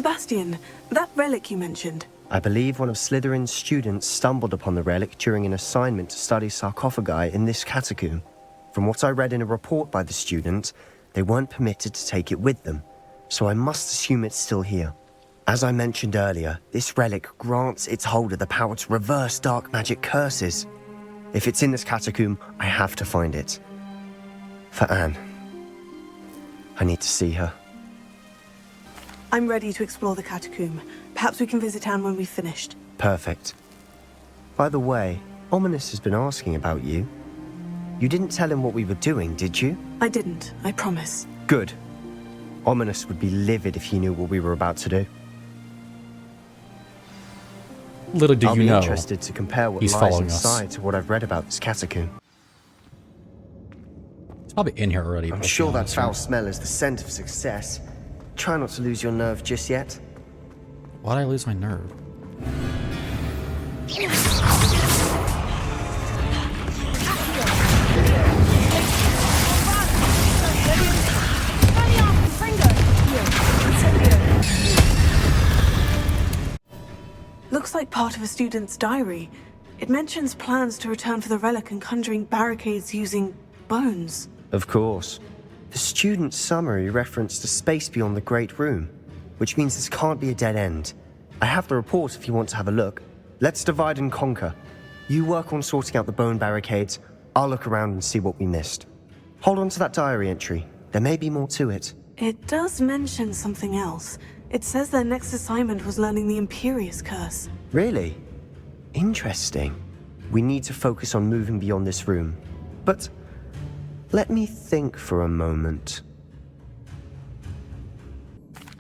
Sebastian, that relic you mentioned. I believe one of Slytherin's students stumbled upon the relic during an assignment to study sarcophagi in this catacomb. From what I read in a report by the student, they weren't permitted to take it with them, so I must assume it's still here. As I mentioned earlier, this relic grants its holder the power to reverse dark magic curses. If it's in this catacomb, I have to find it. For Anne. I need to see her. I'm ready to explore the catacomb. Perhaps we can visit Anne when we've finished. Perfect. By the way, Ominous has been asking about you. You didn't tell him what we were doing, did you? I didn't, I promise. Good. Ominous would be livid if he knew what we were about to do. Little do I'll you be know, interested to compare what he's lies following inside us. to what I've read about this catacomb. It's probably in here already. I'm sure that foul smell is the scent of success. Try not to lose your nerve just yet. Why'd I lose my nerve? Looks like part of a student's diary. It mentions plans to return for the relic and conjuring barricades using bones. Of course. The student's summary referenced a space beyond the Great Room, which means this can't be a dead end. I have the report if you want to have a look. Let's divide and conquer. You work on sorting out the bone barricades. I'll look around and see what we missed. Hold on to that diary entry. There may be more to it. It does mention something else. It says their next assignment was learning the Imperious Curse. Really? Interesting. We need to focus on moving beyond this room. But let me think for a moment.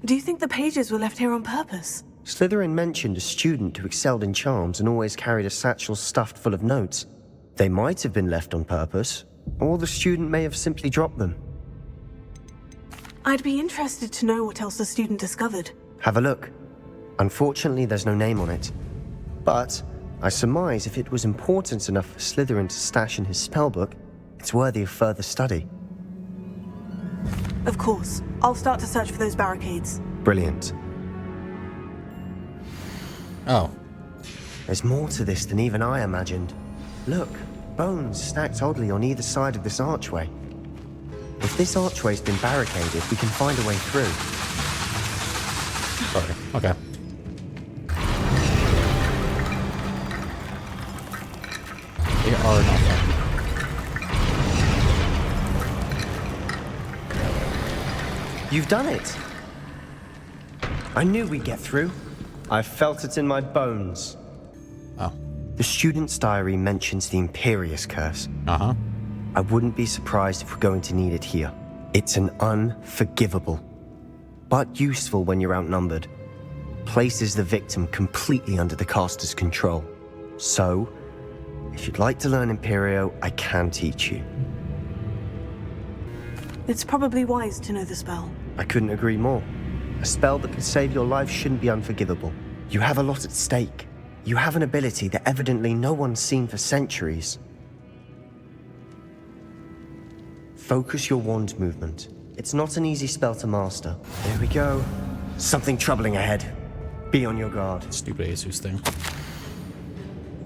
Do you think the pages were left here on purpose? Slytherin mentioned a student who excelled in charms and always carried a satchel stuffed full of notes. They might have been left on purpose, or the student may have simply dropped them. I'd be interested to know what else the student discovered. Have a look. Unfortunately, there's no name on it. But I surmise if it was important enough for Slytherin to stash in his spellbook, it's worthy of further study. Of course. I'll start to search for those barricades. Brilliant. Oh. There's more to this than even I imagined. Look, bones stacked oddly on either side of this archway. If this archway's been barricaded, we can find a way through. Sorry. Okay. They are not there. You've done it! I knew we'd get through. I felt it in my bones. Oh. The student's diary mentions the Imperious Curse. Uh-huh. I wouldn't be surprised if we're going to need it here. It's an unforgivable, but useful when you're outnumbered. Places the victim completely under the caster's control. So, if you'd like to learn Imperio, I can teach you. It's probably wise to know the spell. I couldn't agree more. A spell that could save your life shouldn't be unforgivable. You have a lot at stake. You have an ability that evidently no one's seen for centuries. Focus your wand movement. It's not an easy spell to master. There we go. Something troubling ahead. Be on your guard. Stupid Asus thing.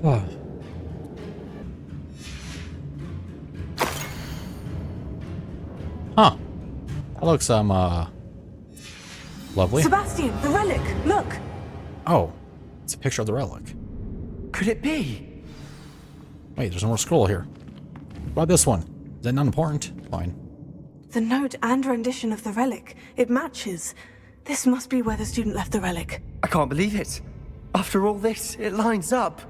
Oh. Huh. That looks, lovely. Sebastian, the relic! Look! Oh. It's a picture of the relic. Could it be? Wait, there's no more scroll here. What about this one? Is that not important? Fine. The note and rendition of the relic. It matches. This must be where the student left the relic. I can't believe it. After all this, it lines up.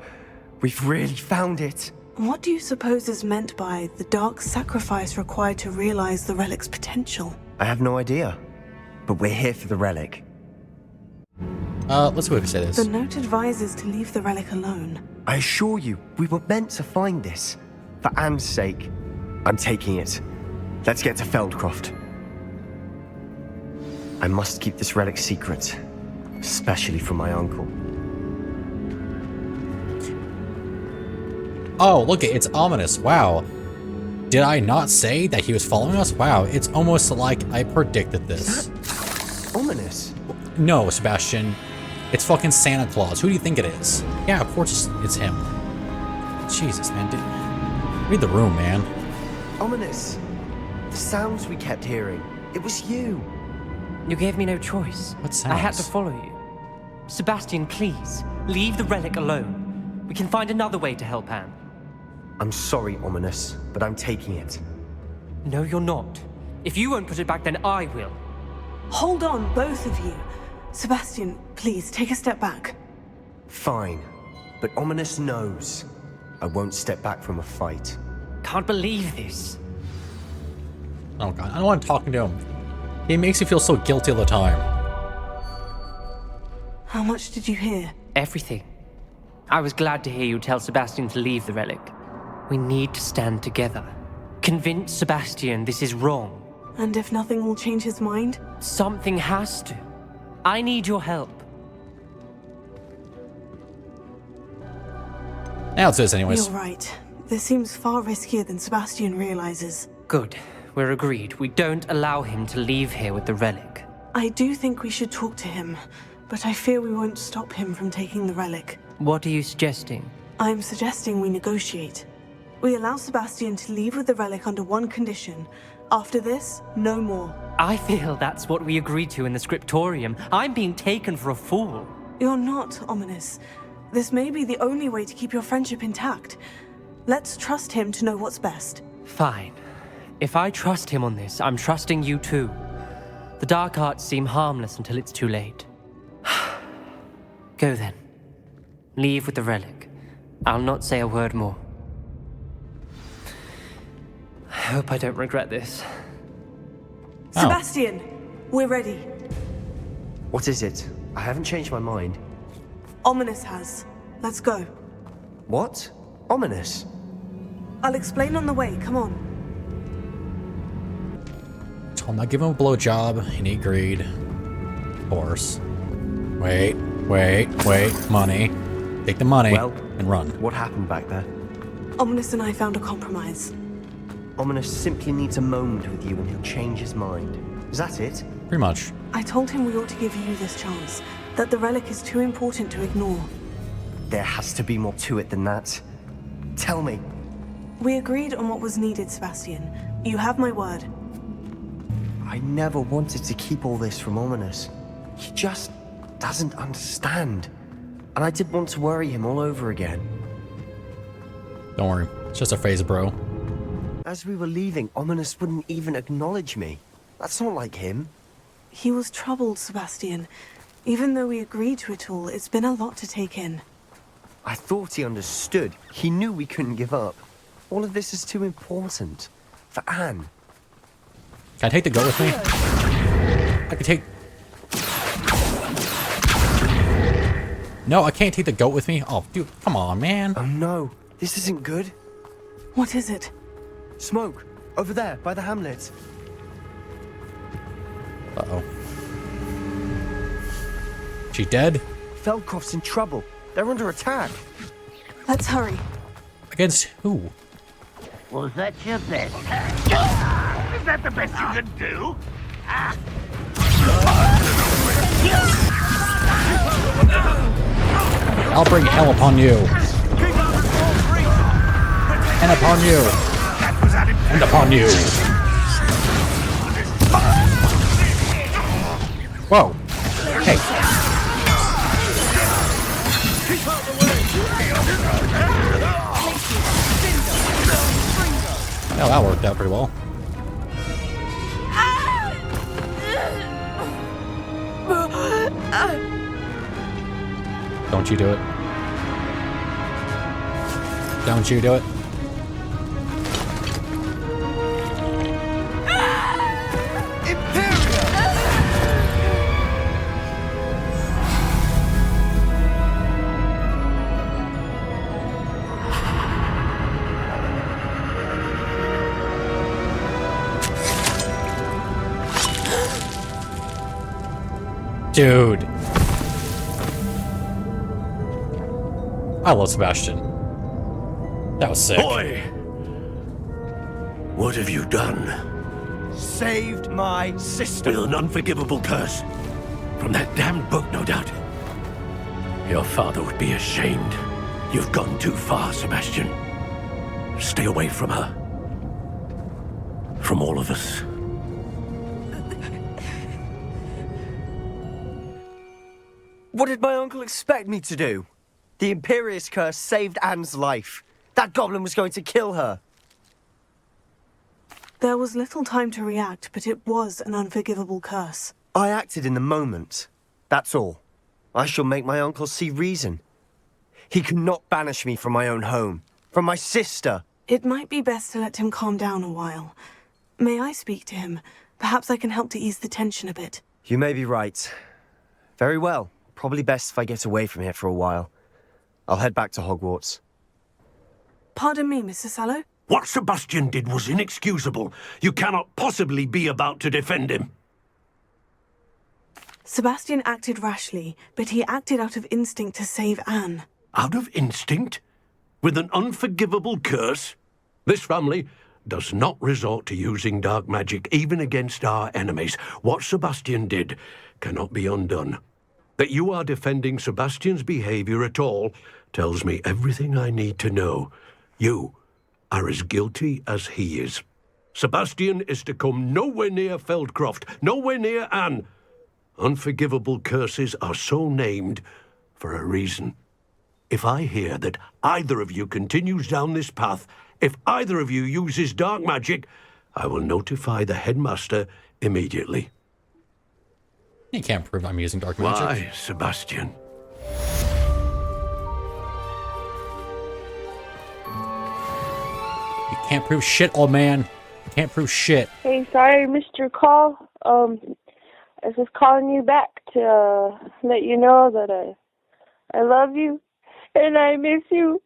We've really found it. What do you suppose is meant by the dark sacrifice required to realize the relic's potential? I have no idea. But we're here for the relic. Let's go ahead and say this. The note advises to leave the relic alone. I assure you, we were meant to find this. For Anne's sake. I'm taking it. Let's get to Feldcroft. I must keep this relic secret. Especially from my uncle. Oh, look, it's ominous. Wow. Did I not say that he was following us? Wow, it's almost like I predicted this. Ominous. No, Sebastian. It's fucking Santa Claus. Who do you think it is? Yeah, of course it's him. Jesus, man. Read the room, man. Ominous. The sounds we kept hearing. It was you. You gave me no choice. What sounds? I had to follow you. Sebastian, please, leave the relic alone. We can find another way to help Anne. I'm sorry, Ominous, but I'm taking it. No, you're not. If you won't put it back, then I will. Hold on, both of you. Sebastian, please, take a step back. Fine, but Ominous knows I won't step back from a fight. Can't believe this. Oh god, I don't want to talk to him. He makes you feel so guilty all the time. How much did you hear? Everything. I was glad to hear you tell Sebastian to leave the relic. We need to stand together. Convince Sebastian this is wrong. And if nothing will change his mind? Something has to. I need your help. Now it's this anyways. You're right. This seems far riskier than Sebastian realizes. Good. We're agreed. We don't allow him to leave here with the relic. I do think we should talk to him, but I fear we won't stop him from taking the relic. What are you suggesting? I'm suggesting we negotiate. We allow Sebastian to leave with the relic under one condition. After this, no more. I feel that's what we agreed to in the scriptorium. I'm being taken for a fool. You're not, Ominous. This may be the only way to keep your friendship intact. Let's trust him to know what's best. Fine. If I trust him on this, I'm trusting you too. The dark arts seem harmless until it's too late. Go then. Leave with the relic. I'll not say a word more. I hope I don't regret this. Oh. Sebastian, we're ready. What is it? I haven't changed my mind. Ominous has. Let's go. What? Ominous? I'll explain on the way. Come on. Told him I'd give him a blowjob, and he agreed. Of course. Wait. Money. Take the money Well, and run. What happened back there? Ominous and I found a compromise. Ominous simply needs a moment with you and he'll change his mind. Is that it? Pretty much. I told him we ought to give you this chance, that the relic is too important to ignore. There has to be more to it than that. Tell me. We agreed on what was needed, Sebastian. You have my word. I never wanted to keep all this from Ominous. He just doesn't understand. And I didn't want to worry him all over again. Don't worry. It's just a phase, bro. As we were leaving, Ominous wouldn't even acknowledge me. That's not like him. He was troubled, Sebastian. Even though we agreed to it all, it's been a lot to take in. I thought he understood. He knew we couldn't give up. All of this is too important. For Anne. Can I take the goat with me? I can take... No, I can't take the goat with me. Oh, dude, come on, man. Oh no, this isn't good. What is it? Smoke, over there, by the hamlet. Uh-oh. She dead? Feldcroft's in trouble. They're under attack. Let's hurry. Against who? Was that your best? Is that the best you can do? I'll bring hell upon you. And upon you. And upon you. Whoa. Hey. Well, that worked out pretty well. Don't you do it. Don't you do it. Dude. I love Sebastian. That was sick. Boy! What have you done? Saved my sister. With an unforgivable curse, From that damned book, no doubt. Your father would be ashamed. You've gone too far, Sebastian. Stay away from her. From all of us. What did my uncle expect me to do? The Imperious curse saved Anne's life. That goblin was going to kill her. There was little time to react, but it was an unforgivable curse. I acted in the moment. That's all. I shall make my uncle see reason. He cannot banish me from my own home, from my sister. It might be best to let him calm down a while. May I speak to him? Perhaps I can help to ease the tension a bit. You may be right. Very well. Probably best if I get away from here for a while. I'll head back to Hogwarts. Pardon me, Mr. Sallow? What Sebastian did was inexcusable. You cannot possibly be about to defend him. Sebastian acted rashly, but he acted out of instinct to save Anne. Out of instinct? With an unforgivable curse? This family does not resort to using dark magic even against our enemies. What Sebastian did cannot be undone. That you are defending Sebastian's behavior at all tells me everything I need to know. You are as guilty as he is. Sebastian is to come nowhere near Feldcroft, nowhere near Anne. Unforgivable curses are so named for a reason. If I hear that either of you continues down this path, if either of you uses dark magic, I will notify the headmaster immediately. You can't prove I'm using dark magic. Why, Sebastian? You can't prove shit, old man. You can't prove shit. Hey, sorry I missed your call. I was just calling you back to let you know that I love you and I miss you.